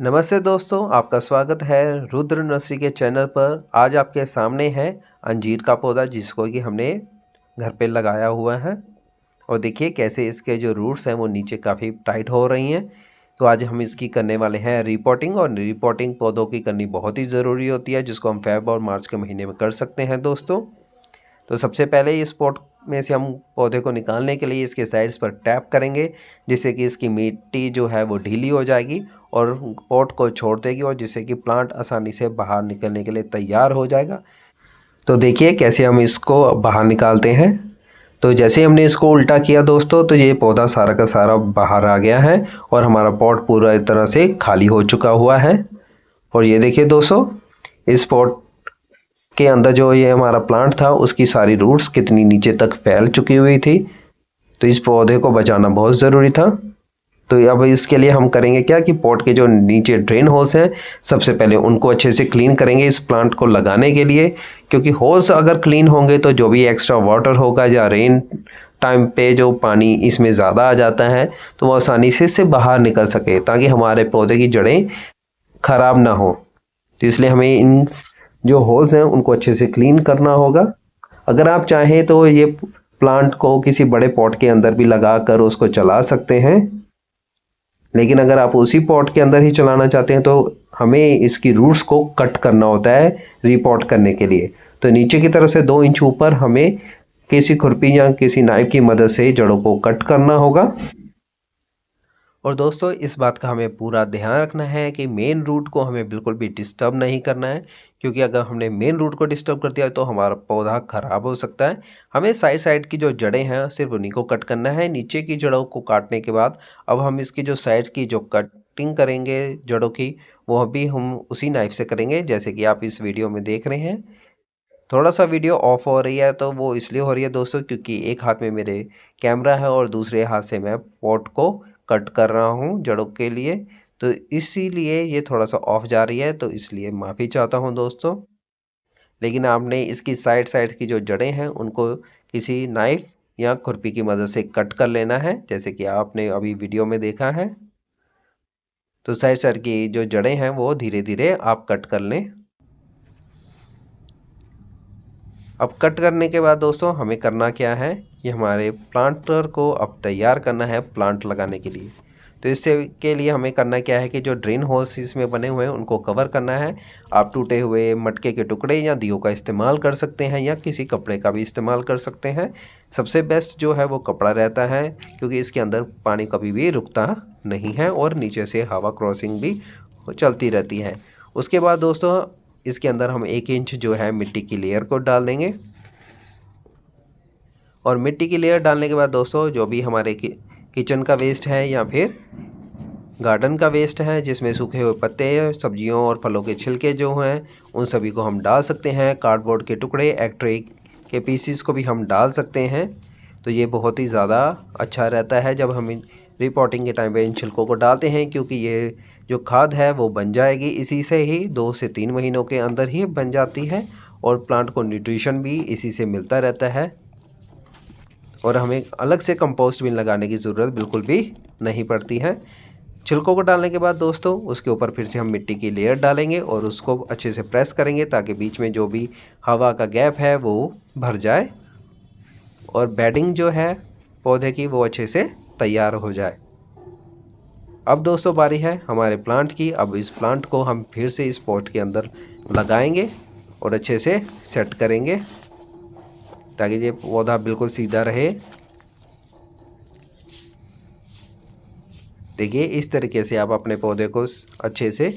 नमस्ते दोस्तों, आपका स्वागत है रुद्र नर्सरी के चैनल पर। आज आपके सामने है अंजीर का पौधा जिसको कि हमने घर पे लगाया हुआ है और देखिए कैसे इसके जो रूट्स हैं वो नीचे काफ़ी टाइट हो रही हैं। तो आज हम इसकी करने वाले हैं रिपोर्टिंग, और रिपोर्टिंग पौधों की करनी बहुत ही ज़रूरी होती है जिसको हम फेब और मार्च के महीने में कर सकते हैं दोस्तों। तो सबसे पहले इस पॉट में से हम पौधे को निकालने के लिए इसके साइड्स पर टैप करेंगे जिससे कि इसकी मिट्टी जो है वो ढीली हो जाएगी और पॉट को छोड़ देगी, और जिससे कि प्लांट आसानी से बाहर निकलने के लिए तैयार हो जाएगा। तो देखिए कैसे हम इसको बाहर निकालते हैं। तो जैसे हमने इसको उल्टा किया दोस्तों, तो ये पौधा सारा का सारा बाहर आ गया है और हमारा पॉट पूरा तरह से खाली हो चुका हुआ है। और ये देखिए दोस्तों, इस पॉट के अंदर जो ये हमारा प्लांट था उसकी सारी रूट्स कितनी नीचे तक फैल चुकी हुई थी। तो इस पौधे को बचाना बहुत ज़रूरी था। तो अब इसके लिए हम करेंगे क्या कि पॉट के जो नीचे ड्रेन होल्स हैं सबसे पहले उनको अच्छे से क्लीन करेंगे इस प्लांट को लगाने के लिए, क्योंकि होल्स अगर क्लीन होंगे तो जो भी एक्स्ट्रा वाटर होगा या रेन टाइम पे जो पानी इसमें ज़्यादा आ जाता है तो वो आसानी से इससे बाहर निकल सके, ताकि हमारे पौधे की जड़ें खराब ना हो। तो इसलिए हमें इन जो होल्स हैं उनको अच्छे से क्लीन करना होगा। अगर आप चाहें तो ये प्लांट को किसी बड़े पॉट के अंदर भी लगा कर उसको चला सकते हैं, लेकिन अगर आप उसी पॉट के अंदर ही चलाना चाहते हैं तो हमें इसकी रूट्स को कट करना होता है रिपॉट करने के लिए। तो नीचे की तरफ से 2 इंच ऊपर हमें किसी खुरपी या किसी नाइफ की मदद से जड़ों को कट करना होगा। और दोस्तों इस बात का हमें पूरा ध्यान रखना है कि मेन रूट को हमें बिल्कुल भी डिस्टर्ब नहीं करना है, क्योंकि अगर हमने मेन रूट को डिस्टर्ब कर दिया तो हमारा पौधा ख़राब हो सकता है। हमें साइड साइड की जो जड़ें हैं सिर्फ उन्हीं को कट करना है। नीचे की जड़ों को काटने के बाद अब हम इसकी जो साइड की जो कटिंग करेंगे जड़ों की, वो भी हम उसी नाइफ से करेंगे जैसे कि आप इस वीडियो में देख रहे हैं। थोड़ा सा वीडियो ऑफ हो रही है तो वो इसलिए हो रही है दोस्तों क्योंकि एक हाथ में मेरे कैमरा है और दूसरे हाथ से मैं पॉट को कट कर रहा हूँ जड़ों के लिए, तो इसीलिए ये थोड़ा सा ऑफ जा रही है, तो इसलिए माफ़ी चाहता हूँ दोस्तों। लेकिन आपने इसकी साइड साइड की जो जड़ें हैं उनको किसी नाइफ या खुरपी की मदद से कट कर लेना है जैसे कि आपने अभी वीडियो में देखा है। तो साइड साइड की जो जड़ें हैं वो धीरे धीरे आप कट कर लें। अब कट करने के बाद दोस्तों हमें करना क्या है, ये हमारे प्लांटर को अब तैयार करना है प्लांट लगाने के लिए। तो इससे के लिए हमें करना क्या है कि जो ड्रेन होल्स इसमें बने हुए हैं उनको कवर करना है। आप टूटे हुए मटके के टुकड़े या दियों का इस्तेमाल कर सकते हैं या किसी कपड़े का भी इस्तेमाल कर सकते हैं। सबसे बेस्ट जो है वो कपड़ा रहता है, क्योंकि इसके अंदर पानी कभी भी रुकता नहीं है और नीचे से हवा क्रॉसिंग भी चलती रहती है। उसके बाद दोस्तों इसके अंदर हम 1 इंच जो है मिट्टी की लेयर को डाल देंगे। और मिट्टी की लेयर डालने के बाद दोस्तों जो भी हमारे किचन का वेस्ट है या फिर गार्डन का वेस्ट है जिसमें सूखे हुए पत्ते, सब्जियों और फलों के छिलके जो हैं उन सभी को हम डाल सकते हैं। कार्डबोर्ड के टुकड़े, एक्ट्रे के पीसीस को भी हम डाल सकते हैं। तो ये बहुत ही ज़्यादा अच्छा रहता है जब हम रिपोर्टिंग के टाइम पे इन छिलकों को डालते हैं, क्योंकि ये जो खाद है वो बन जाएगी इसी से ही 2 से 3 महीनों के अंदर ही बन जाती है, और प्लांट को न्यूट्रिशन भी इसी से मिलता रहता है। और हमें अलग से कंपोस्ट भी लगाने की ज़रूरत बिल्कुल भी नहीं पड़ती है। छिलकों को डालने के बाद दोस्तों उसके ऊपर फिर से हम मिट्टी की लेयर डालेंगे और उसको अच्छे से प्रेस करेंगे ताकि बीच में जो भी हवा का गैप है वो भर जाए और बेडिंग जो है पौधे की वो अच्छे से तैयार हो जाए। अब दोस्तों बारी है हमारे प्लांट की। अब इस प्लांट को हम फिर से इस पॉट के अंदर लगाएंगे और अच्छे से सेट करेंगे ताकि ये पौधा बिल्कुल सीधा रहे। देखिए इस तरीके से आप अपने पौधे को अच्छे से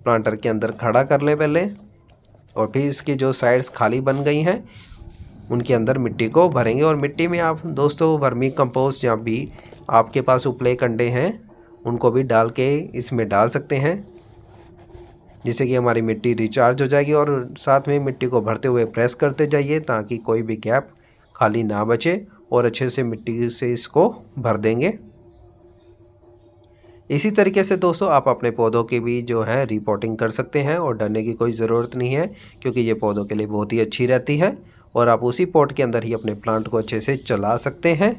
प्लांटर के अंदर खड़ा कर लें पहले, और फिर इसकी जो साइड्स खाली बन गई हैं उनके अंदर मिट्टी को भरेंगे। और मिट्टी में आप दोस्तों वर्मी कंपोस्ट या भी आपके पास उपले कंडे हैं उनको भी डाल के इसमें डाल सकते हैं, जिससे कि हमारी मिट्टी रिचार्ज हो जाएगी। और साथ में मिट्टी को भरते हुए प्रेस करते जाइए ताकि कोई भी गैप खाली ना बचे, और अच्छे से मिट्टी से इसको भर देंगे। इसी तरीके से दोस्तों आप अपने पौधों की भी जो है रिपोर्टिंग कर सकते हैं, और डरने की कोई ज़रूरत नहीं है क्योंकि ये पौधों के लिए बहुत ही अच्छी रहती है, और आप उसी पॉट के अंदर ही अपने प्लांट को अच्छे से चला सकते हैं।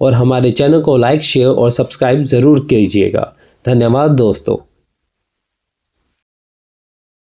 और हमारे चैनल को लाइक, शेयर और सब्सक्राइब ज़रूर कीजिएगा। धन्यवाद दोस्तों।